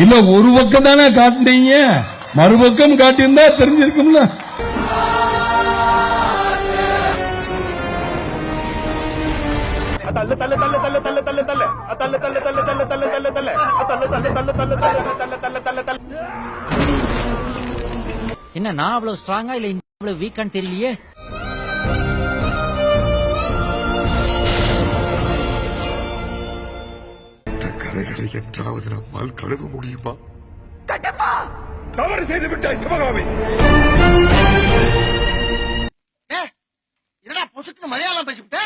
இல்ல ஒரு பக்கம் தானே காட்டுனீங்க, மறுபக்கம் காட்டியிருந்தா தெரிஞ்சிருக்கும்ல. என்ன நான் அவ்வளவு ஸ்ட்ராங்கா இல்ல இவ்வளவு வீக்கான்னு தெரியலையே. கரைகளை என்றாவது நம்மால் கழுவ முடியுமா? தவறு செய்து விட்டாய் சிவகாமி. என்னடா பொசுக்கு மலையாளம் பேசிவிட்ட?